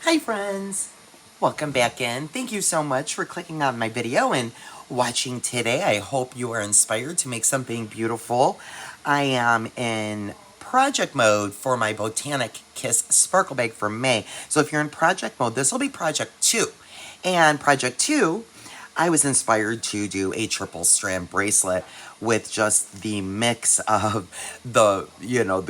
Hi friends, welcome back in. Thank you so much for clicking on my video and watching today. I hope you are inspired to make something beautiful. I am in project mode for my Botanic Kiss Sparkle Bag for May. So if you're in project mode, this will be project 2. And project 2, I was inspired to do a triple strand bracelet with just the mix of the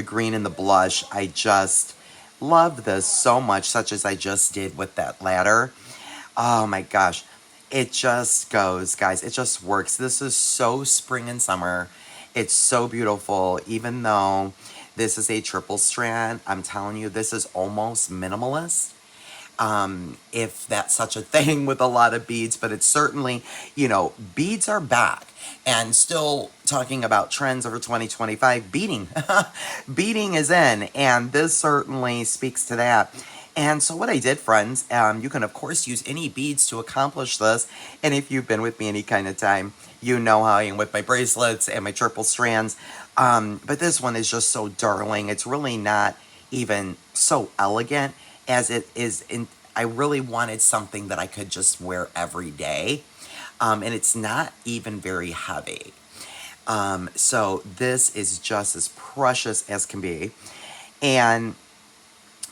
green and the blush. I just love this so much, such as I just did with that ladder. Oh my gosh. It just goes, guys. It just works. This is so spring and summer. It's so beautiful. Even though this is a triple strand, I'm telling you, this is almost minimalist, if that's such a thing with a lot of beads, but it's certainly, beads are back. And still talking about trends over 2025, beading. Beading is in, and this certainly speaks to that. And so what I did, friends, you can of course use any beads to accomplish this. And if you've been with me any kind of time, you know how I am with my bracelets and my triple strands. But this one is just so darling. It's really not even so elegant as it is I really wanted something that I could just wear every day. And it's not even very heavy. So this is just as precious as can be. And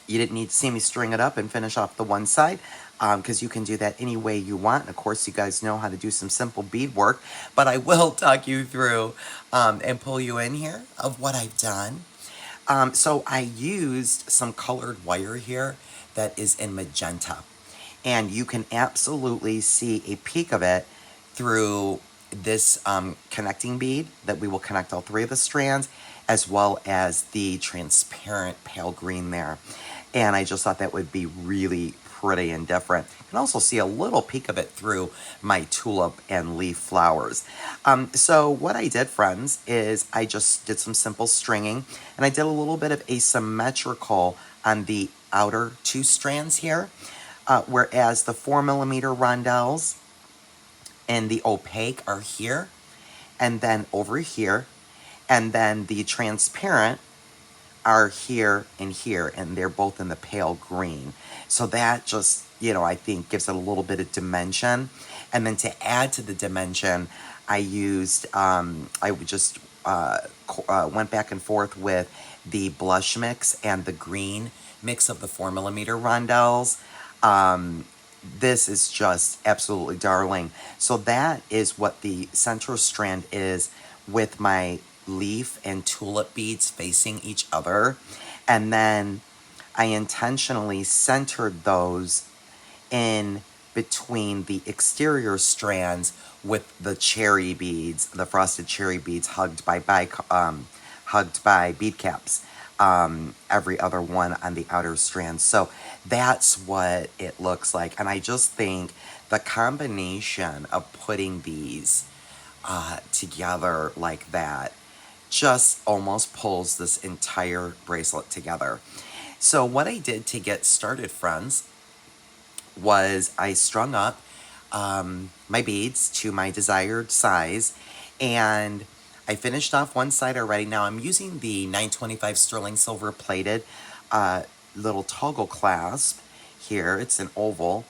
you didn't need to see me string it up and finish off the one side, because you can do that any way you want. And of course, you guys know how to do some simple bead work, but I will talk you through and pull you in here of what I've done. So I used some colored wire here that is in magenta. And you can absolutely see a peek of it through this connecting bead that we will connect all 3 of the strands, as well as the transparent pale green there. And I just thought that would be really pretty and different. You can also see a little peek of it through my tulip and leaf flowers. So what I did, friends, is I just did some simple stringing, and I did a little bit of asymmetrical on the outer 2 strands here, whereas the 4mm rondelles and the opaque are here, and then over here, and then the transparent are here, and they're both in the pale green. So that just, I think gives it a little bit of dimension. And then to add to the dimension, I used, I just went back and forth with the blush mix and the green mix of the 4mm rondelles. This is just absolutely darling. So that is what the center strand is, with my leaf and tulip beads facing each other. And then I intentionally centered those in between the exterior strands with the cherry beads, the frosted cherry beads, hugged by bead caps, every other one on the outer strand. So that's what it looks like. And I just think the combination of putting these together like that just almost pulls this entire bracelet together. So what I did to get started, friends, was I strung up my beads to my desired size, and I finished off one side already. Now I'm using the 925 sterling silver plated little toggle clasp here. It's an oval.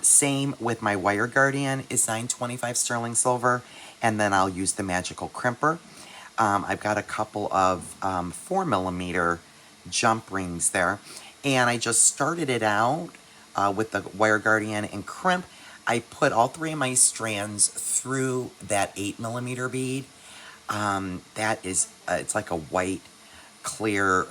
Same with my wire guardian is 925 sterling silver, and then I'll use the magical crimper. I've got a couple of 4mm jump rings there, and I just started it out with the wire guardian and crimp. I put all 3 of my strands through that 8mm bead. That is, it's like a white, clear,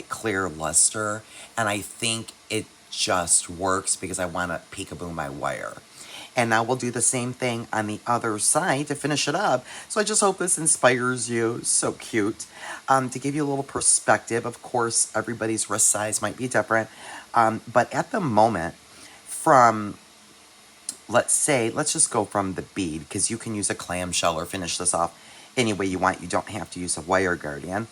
clear luster, and I think it just works because I want to peekaboo my wire. And now we'll do the same thing on the other side to finish it up. So I just hope this inspires you. So cute. To give you a little perspective, of course, everybody's wrist size might be different. But at the moment, from, let's just go from the bead, because you can use a clamshell or finish this off any way you want. You don't have to use a wire guardian.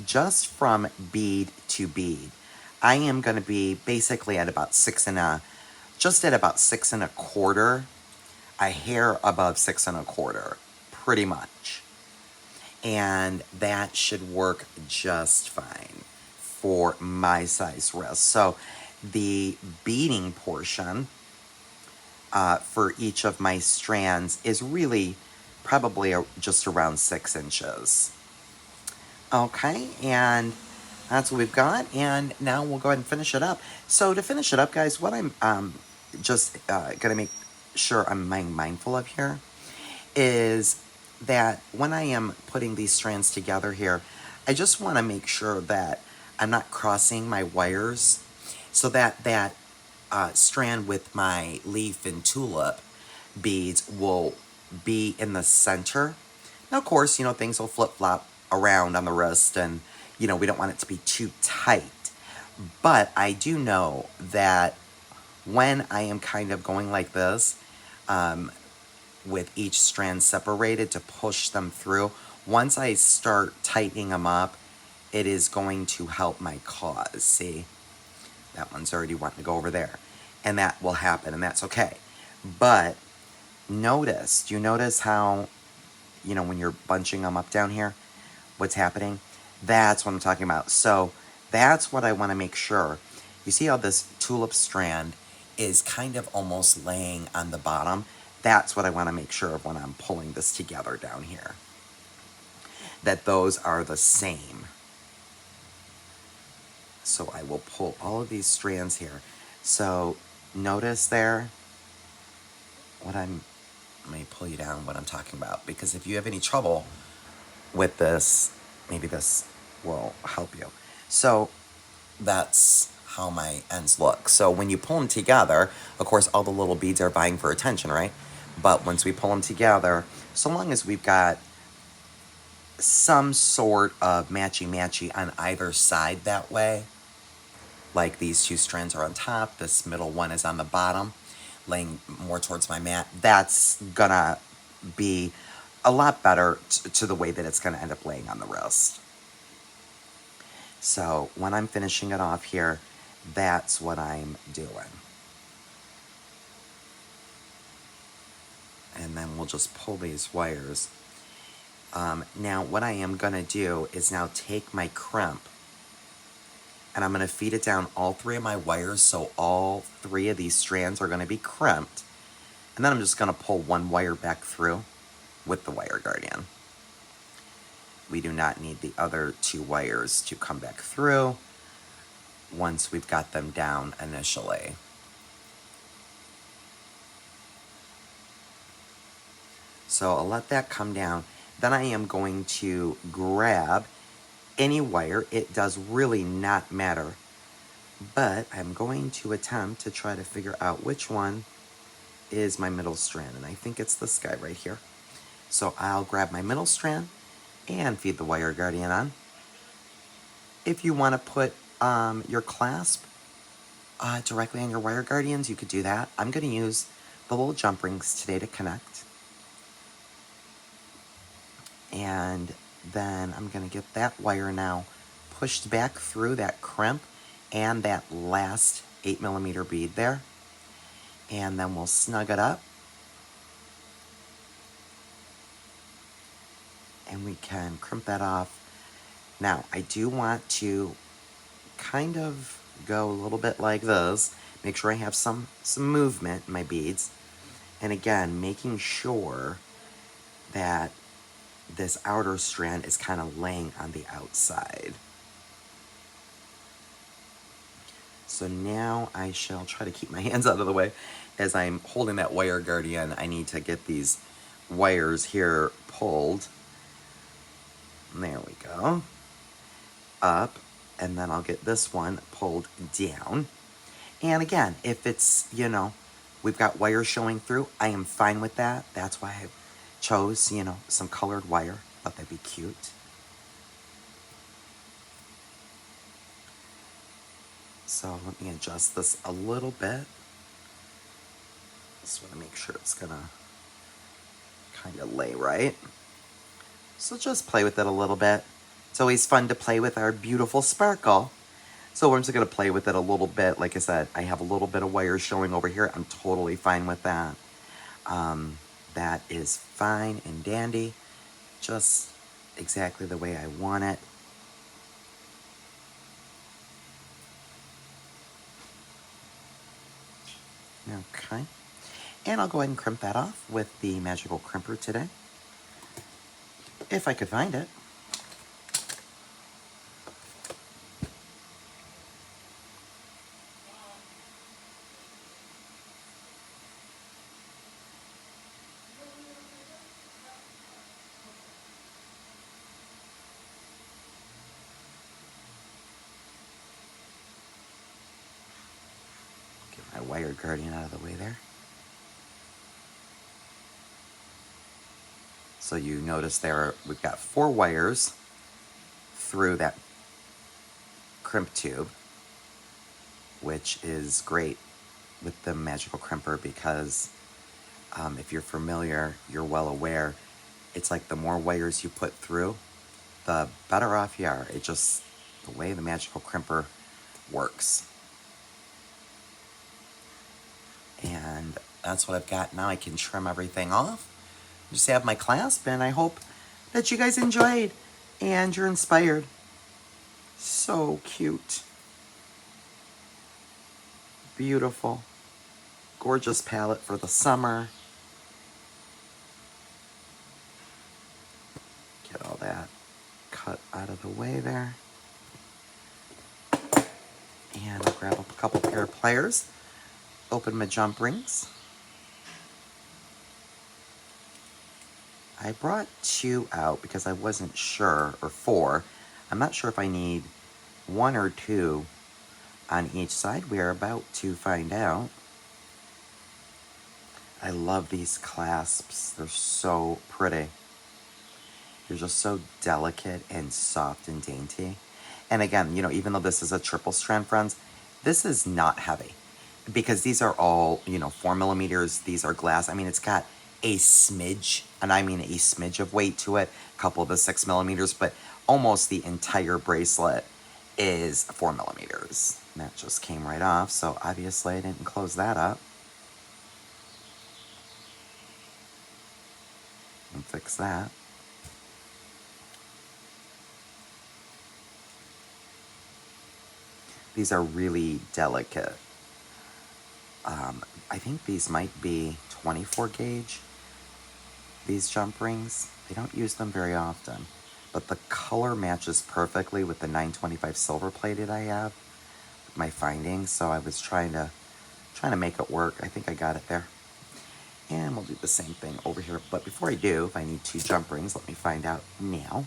Just from bead to bead, I am going to be basically at about 6 1/4, a hair above 6 1/4, pretty much. And that should work just fine for my size wrist. So the beading portion for each of my strands is really probably just around 6 inches. Okay, and that's what we've got, and now we'll go ahead and finish it up. So to finish it up, guys, what I'm just going to make sure I'm being mindful of here is that when I am putting these strands together here, I just want to make sure that I'm not crossing my wires so that that strand with my leaf and tulip beads will be in the center. Now, of course, things will flip-flop around on the wrist and, we don't want it to be too tight. But I do know that when I am kind of going like this, with each strand separated to push them through, once I start tightening them up, it is going to help my cause. See, that one's already wanting to go over there. And that will happen, and that's okay. But do you notice how, when you're bunching them up down here, what's happening? That's what I'm talking about. So that's what I want to make sure. You see how this tulip strand is kind of almost laying on the bottom? That's what I want to make sure of when I'm pulling this together down here. That those are the same. So I will pull all of these strands here. So notice there let me pull you down what I'm talking about, because if you have any trouble with this, maybe this will help you. So that's how my ends look. So when you pull them together, of course, all the little beads are vying for attention, right? But once we pull them together, so long as we've got some sort of matchy-matchy on either side that way, like these two strands are on top, this middle one is on the bottom, laying more towards my mat, that's gonna be a lot better to the way that it's gonna end up laying on the wrist. So when I'm finishing it off here, that's what I'm doing. And then we'll just pull these wires. Now what I am gonna do is now take my crimp and I'm gonna feed it down all 3 of my wires, so all 3 of these strands are gonna be crimped. And then I'm just gonna pull 1 wire back through with the wire guardian. We do not need the other 2 wires to come back through once we've got them down initially. So I'll let that come down. Then I am going to grab any wire. It does really not matter. But I'm going to attempt to try to figure out which one is my middle strand. And I think it's this guy right here. So I'll grab my middle strand and feed the wire guardian on. If you want to put your clasp directly on your wire guardians, you could do that. I'm going to use the little jump rings today to connect. And then I'm going to get that wire now pushed back through that crimp and that last 8mm bead there. And then we'll snug it up. And we can crimp that off. Now, I do want to kind of go a little bit like this. Make sure I have some movement in my beads. And again, making sure that this outer strand is kind of laying on the outside. So now I shall try to keep my hands out of the way as I'm holding that wire guardian. I need to get these wires here pulled. There we go. Up, and then I'll get this one pulled down. And again, if it's, we've got wires showing through, I am fine with that. That's why I chose, some colored wire. Thought that'd be cute. So let me adjust this a little bit. Just want to make sure it's gonna kind of lay right. So just play with it a little bit. It's always fun to play with our beautiful sparkle. So we're just gonna play with it a little bit. Like I said, I have a little bit of wire showing over here. I'm totally fine with that. That is fine and dandy. Just exactly the way I want it. Okay. And I'll go ahead and crimp that off with the magical crimper today, if I could find it. Get my wire guardian out of the way there. So you notice there we've got 4 wires through that crimp tube, which is great with the magical crimper because if you're familiar, you're well aware, it's like the more wires you put through, the better off you are. It just, the way the magical crimper works. And that's what I've got now. I can trim everything off. Just have my clasp, and I hope that you guys enjoyed and you're inspired. So cute. Beautiful. Gorgeous palette for the summer. Get all that cut out of the way there. And I'll grab up a couple pair of pliers. Open my jump rings. I brought 2 out because I wasn't sure, or 4. I'm not sure if I need 1 or 2 on each side. We're about to find out. I love these clasps. They're so pretty. They're just so delicate and soft and dainty. And again, you know, even though this is a triple strand, friends, this is not heavy because these are all, you know, 4 millimeters. These are glass. I mean, it's got a smidge, and I mean a smidge of weight to it, a couple of the 6 millimeters, but almost the entire bracelet is 4 millimeters. And that just came right off, so obviously I didn't close that up. And fix that. These are really delicate. I think these might be 24 gauge, these jump rings. They don't use them very often, but the color matches perfectly with the 925 silver plated I have with my findings, so I was trying to make it work. I think I got it there. And we'll do the same thing over here, but before I do, if I need 2 jump rings, let me find out now.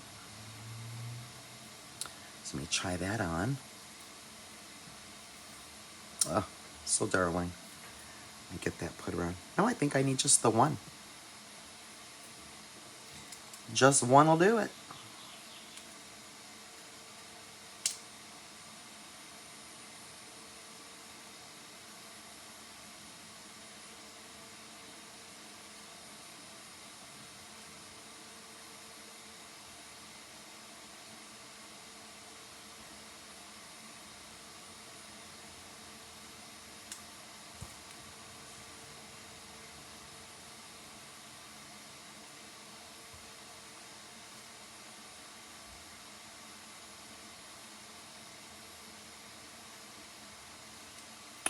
So let me try that on. Oh, so darling. Let me get that put around. No, I think I need just the 1. Just 1 will do it.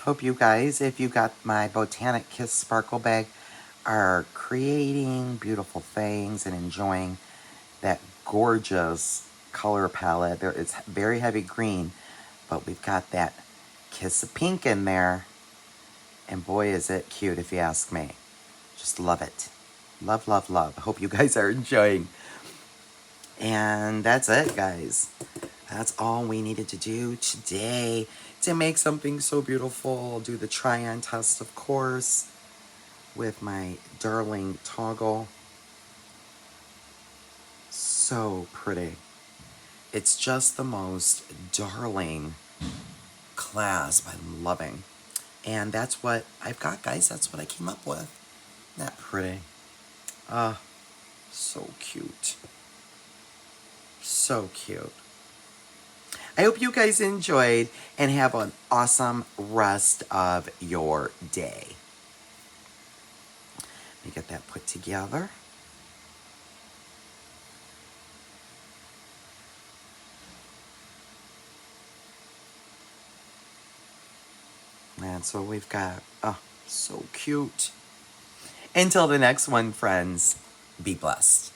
Hope you guys, if you got my Botanic Kiss Sparkle bag, are creating beautiful things and enjoying that gorgeous color palette. There, it's very heavy green, but we've got that kiss of pink in there. And boy, is it cute if you ask me. Just love it. Love, love, love. Hope you guys are enjoying. And that's it, guys. That's all we needed to do today to make something so beautiful. I'll do the try-on test, of course, with my darling toggle. So pretty. It's just the most darling clasp. I'm loving. And that's what I've got, guys. That's what I came up with. Isn't that pretty? So cute. So cute. I hope you guys enjoyed and have an awesome rest of your day. Let me get that put together. And so we've got, oh, So cute. Until the next one, friends, be blessed.